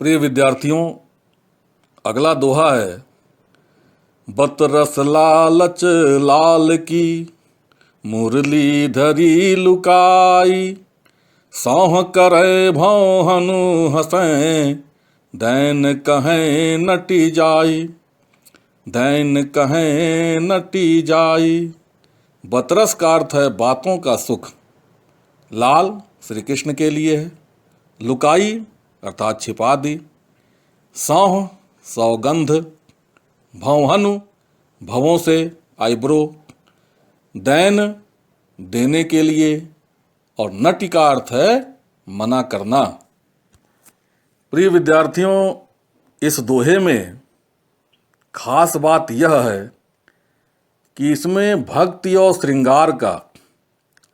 प्रिय विद्यार्थियों, अगला दोहा है। बत रस लालच लाल की, मुरली धरी लुकाई, सौह करे भौं हनु हंसें, दैन कहें नटी जाई, दैन कहें नटी जाई। बतरस का अर्थ है बातों का सुख। लाल श्री कृष्ण के लिए है। लुकाई अर्थात छिपा दी। सौह सौगंध। भौहनु भवों से आइब्रो। दैन देने के लिए। और नटि का अर्थ है मना करना। प्रिय विद्यार्थियों, इस दोहे में खास बात यह है कि इसमें भक्ति और श्रृंगार का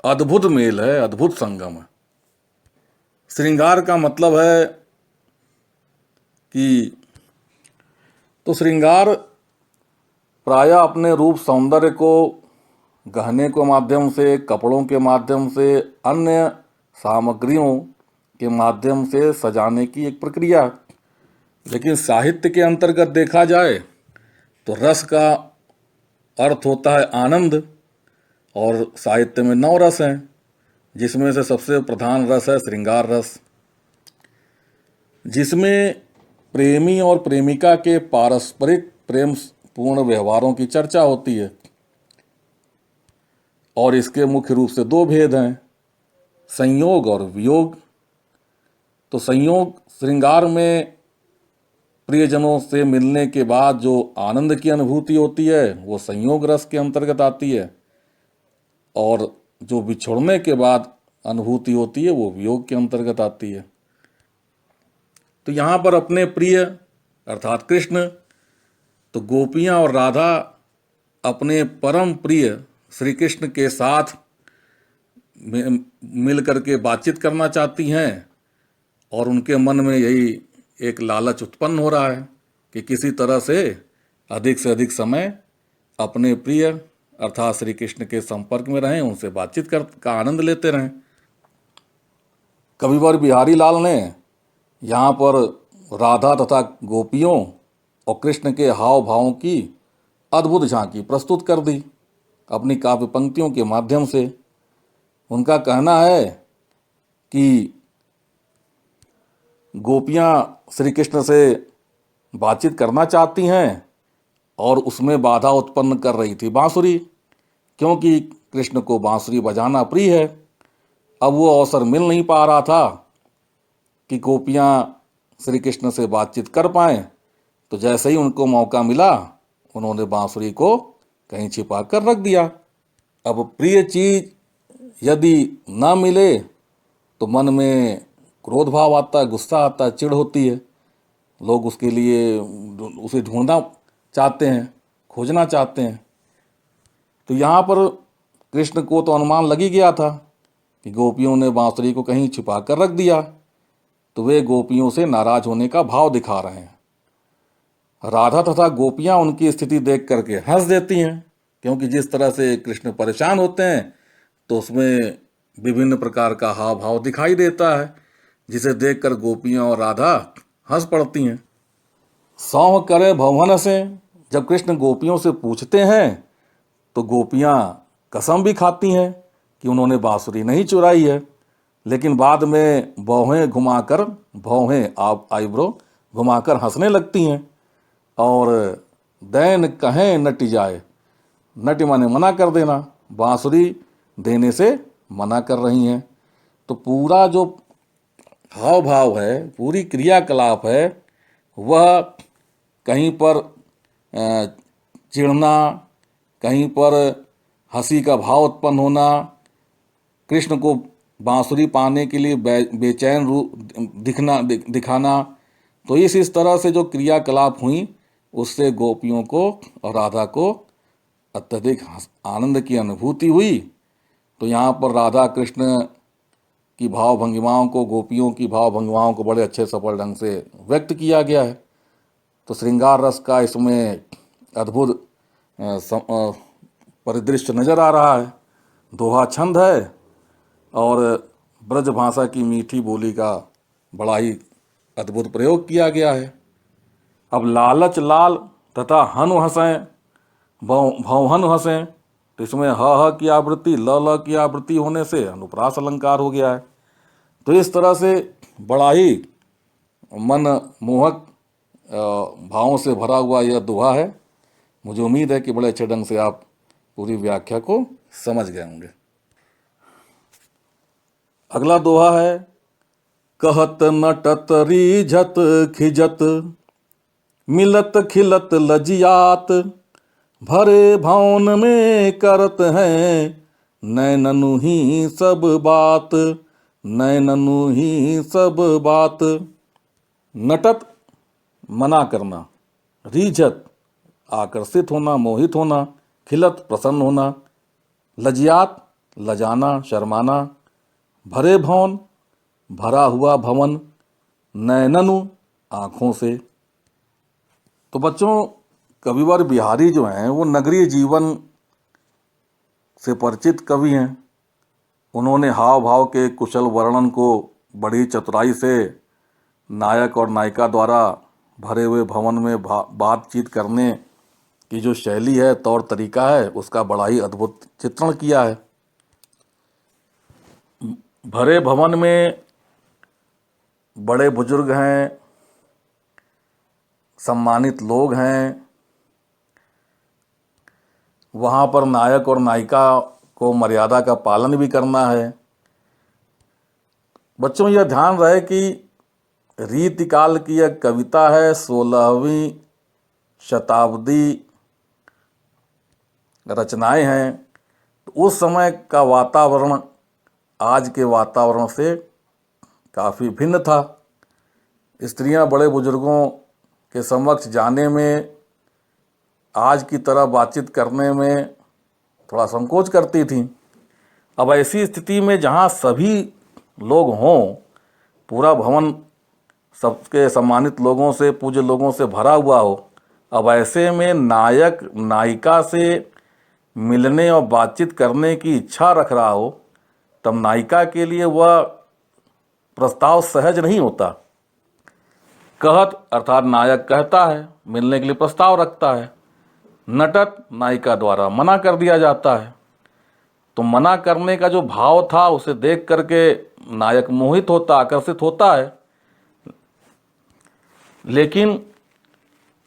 अद्भुत मेल है, अद्भुत संगम है। श्रृंगार का मतलब है कि तो श्रृंगार प्रायः अपने रूप सौंदर्य को गहने के माध्यम से, कपड़ों के माध्यम से, अन्य सामग्रियों के माध्यम से सजाने की एक प्रक्रिया। लेकिन साहित्य के अंतर्गत देखा जाए तो रस का अर्थ होता है आनंद, और साहित्य में 9 रस हैं, जिसमें से सबसे प्रधान रस है श्रृंगार रस, जिसमें प्रेमी और प्रेमिका के पारस्परिक प्रेम पूर्ण व्यवहारों की चर्चा होती है। और इसके मुख्य रूप से 2 भेद हैं, संयोग और वियोग। तो संयोग श्रृंगार में प्रियजनों से मिलने के बाद जो आनंद की अनुभूति होती है वो संयोग रस के अंतर्गत आती है, और जो बिछुड़ने के बाद अनुभूति होती है वो वियोग के अंतर्गत आती है। तो यहाँ पर अपने प्रिय अर्थात कृष्ण, तो गोपियाँ और राधा अपने परम प्रिय श्री कृष्ण के साथ मिल करके बातचीत करना चाहती हैं, और उनके मन में यही एक लालच उत्पन्न हो रहा है कि किसी तरह से अधिक समय अपने प्रिय अर्थात श्री कृष्ण के संपर्क में रहें, उनसे बातचीत का आनंद लेते रहें। कविवर बिहारी लाल ने यहाँ पर राधा तथा गोपियों और कृष्ण के हाव भावों की अद्भुत झांकी प्रस्तुत कर दी अपनी काव्य पंक्तियों के माध्यम से। उनका कहना है कि गोपियाँ श्री कृष्ण से बातचीत करना चाहती हैं और उसमें बाधा उत्पन्न कर रही थी बांसुरी, क्योंकि कृष्ण को बांसुरी बजाना प्रिय है। अब वो अवसर मिल नहीं पा रहा था कि गोपियाँ श्री कृष्ण से बातचीत कर पाएँ। तो जैसे ही उनको मौका मिला, उन्होंने बांसुरी को कहीं छिपा कर रख दिया। अब प्रिय चीज यदि ना मिले तो मन में क्रोध भाव आता है, गुस्सा आता है, चिढ़ होती है। लोग उसके लिए उसे ढूंढना चाहते हैं, खोजना चाहते हैं। तो यहाँ पर कृष्ण को तो अनुमान लग ही गया था कि गोपियों ने बांसुरी को कहीं छिपा कर रख दिया, तो वे गोपियों से नाराज होने का भाव दिखा रहे हैं। राधा तथा गोपियाँ उनकी स्थिति देख करके हंस देती हैं, क्योंकि जिस तरह से कृष्ण परेशान होते हैं तो उसमें विभिन्न प्रकार का हाव भाव दिखाई देता है, जिसे देखकर गोपियाँ और राधा हंस पड़ती हैं। सौह करे भवन से, जब कृष्ण गोपियों से पूछते हैं तो गोपियाँ कसम भी खाती हैं कि उन्होंने बांसुरी नहीं चुराई है, लेकिन बाद में भौहें आईब्रो घुमाकर हंसने लगती हैं। और दैन कहें नटी जाए, नटी माने मना कर देना, बांसुरी देने से मना कर रही हैं। तो पूरा जो हाव भाव है, पूरी क्रियाकलाप है, वह कहीं पर चिढ़ना, कहीं पर हंसी का भाव उत्पन्न होना, कृष्ण को बांसुरी पाने के लिए बेचैन रूप दिखाना। तो इस तरह से जो क्रियाकलाप हुई, उससे गोपियों को और राधा को अत्यधिक आनंद की अनुभूति हुई। तो यहाँ पर राधा कृष्ण की भाव भंगिमाओं को, गोपियों की भाव भंगिमाओं को बड़े अच्छे सफल ढंग से व्यक्त किया गया है। तो श्रृंगार रस का इसमें अद्भुत परिदृश्य नज़र आ रहा है। दोहा छंद है और ब्रज भाषा की मीठी बोली का बड़ा ही अद्भुत प्रयोग किया गया है। अब लालच लाल तथा हनु हंसें, भौहन हंसें, तो इसमें ह की आवृत्ति ल की आवृत्ति होने से अनुप्रास अलंकार हो गया है। तो इस तरह से बड़ा ही मन मोहक भावों से भरा हुआ यह दोहा है। मुझे उम्मीद है कि बड़े अच्छे ढंग से आप पूरी व्याख्या को समझ गए होंगे। अगला दोहा है, कहत नटत रीझत खिजत, मिलत खिलत लजियात, भरे भवन में करत हैं, नैननु ही सब बात, नैननु ही सब बात। नटत मना करना, रीझत आकर्षित होना, मोहित होना, खिलत प्रसन्न होना, लजियात लजाना, शर्माना, भरे भवन भरा हुआ भवन, नैननु आँखों से। तो बच्चों, कविवर बिहारी जो हैं वो नगरीय जीवन से परिचित कवि हैं। उन्होंने हाव भाव के कुशल वर्णन को बड़ी चतुराई से नायक और नायिका द्वारा भरे हुए भवन में बातचीत करने की जो शैली है, तौर तरीका है, उसका बड़ा ही अद्भुत चित्रण किया है। भरे भवन में बड़े बुजुर्ग हैं, सम्मानित लोग हैं, वहाँ पर नायक और नायिका को मर्यादा का पालन भी करना है। बच्चों, यह ध्यान रहे कि रीतिकाल की यह कविता है, 16वीं शताब्दी रचनाएं हैं। तो उस समय का वातावरण आज के वातावरण से काफ़ी भिन्न था। स्त्रियां बड़े बुजुर्गों के समक्ष जाने में, आज की तरह बातचीत करने में थोड़ा संकोच करती थीं। अब ऐसी स्थिति में जहां सभी लोग हों, पूरा भवन सबके सम्मानित लोगों से, पूज्य लोगों से भरा हुआ हो, अब ऐसे में नायक नायिका से मिलने और बातचीत करने की इच्छा रख रहा हो, तब नायिका के लिए वह प्रस्ताव सहज नहीं होता। कहत अर्थात नायक कहता है, मिलने के लिए प्रस्ताव रखता है, नटत नायिका द्वारा मना कर दिया जाता है। तो मना करने का जो भाव था उसे देख करके नायक मोहित होता, आकर्षित होता है। लेकिन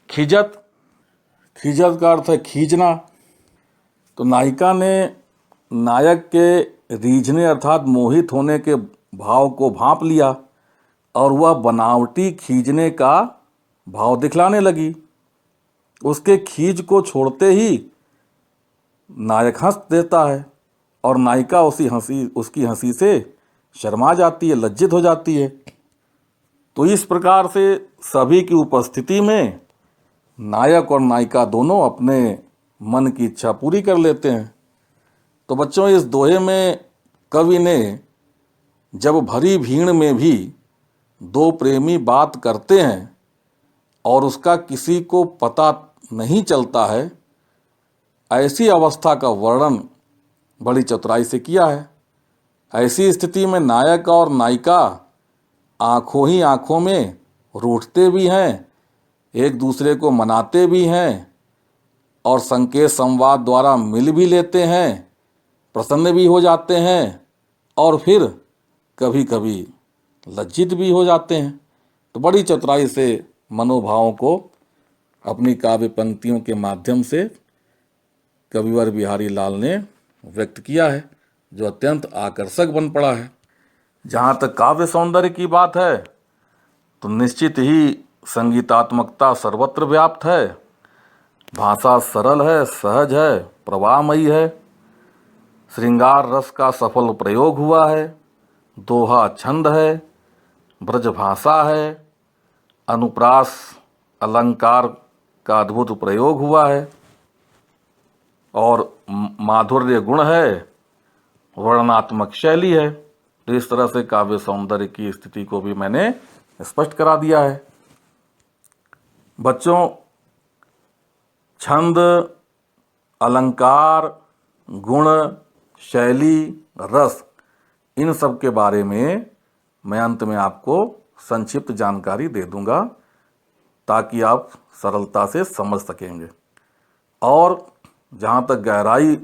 खिजत, खिजत का अर्थ है खींचना। तो नायिका ने नायक के रीझने अर्थात मोहित होने के भाव को भांप लिया और वह बनावटी खींचने का भाव दिखलाने लगी। उसके खींच को छोड़ते ही नायक हंस देता है और नायिका उसकी हंसी से शर्मा जाती है, लज्जित हो जाती है। तो इस प्रकार से सभी की उपस्थिति में नायक और नायिका दोनों अपने मन की इच्छा पूरी कर लेते हैं। तो बच्चों, इस दोहे में कवि ने जब भरी भीड़ में भी दो प्रेमी बात करते हैं और उसका किसी को पता नहीं चलता है, ऐसी अवस्था का वर्णन बड़ी चतुराई से किया है। ऐसी स्थिति में नायक और नायिका आंखों ही आंखों में रूठते भी हैं, एक दूसरे को मनाते भी हैं और संकेत संवाद द्वारा मिल भी लेते हैं, प्रसन्न भी हो जाते हैं और फिर कभी कभी लज्जित भी हो जाते हैं। तो बड़ी चतुराई से मनोभावों को अपनी काव्य पंक्तियों के माध्यम से कविवर बिहारी लाल ने व्यक्त किया है, जो अत्यंत आकर्षक बन पड़ा है। जहाँ तक काव्य सौंदर्य की बात है तो निश्चित ही संगीतात्मकता सर्वत्र व्याप्त है। भाषा सरल है, सहज है, प्रवाहमयी है। श्रृंगार रस का सफल प्रयोग हुआ है। दोहा छंद है, ब्रज भाषा है, अनुप्रास अलंकार का अद्भुत प्रयोग हुआ है और माधुर्य गुण है, वर्णनात्मक शैली है। तो इस तरह से काव्य सौंदर्य की स्थिति को भी मैंने स्पष्ट करा दिया है। बच्चों, छंद, अलंकार, गुण, शैली, रस, इन सब के बारे में मैं अंत में आपको संक्षिप्त जानकारी दे दूंगा ताकि आप सरलता से समझ सकेंगे। और जहाँ तक गहराई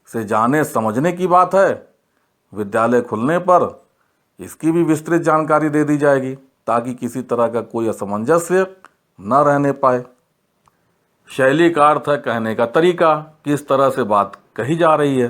से जाने समझने की बात है, विद्यालय खुलने पर इसकी भी विस्तृत जानकारी दे दी जाएगी ताकि किसी तरह का कोई असमंजस्य न रहने पाए। शैली का अर्थ है कहने का तरीका, किस तरह से बात कही जा रही है।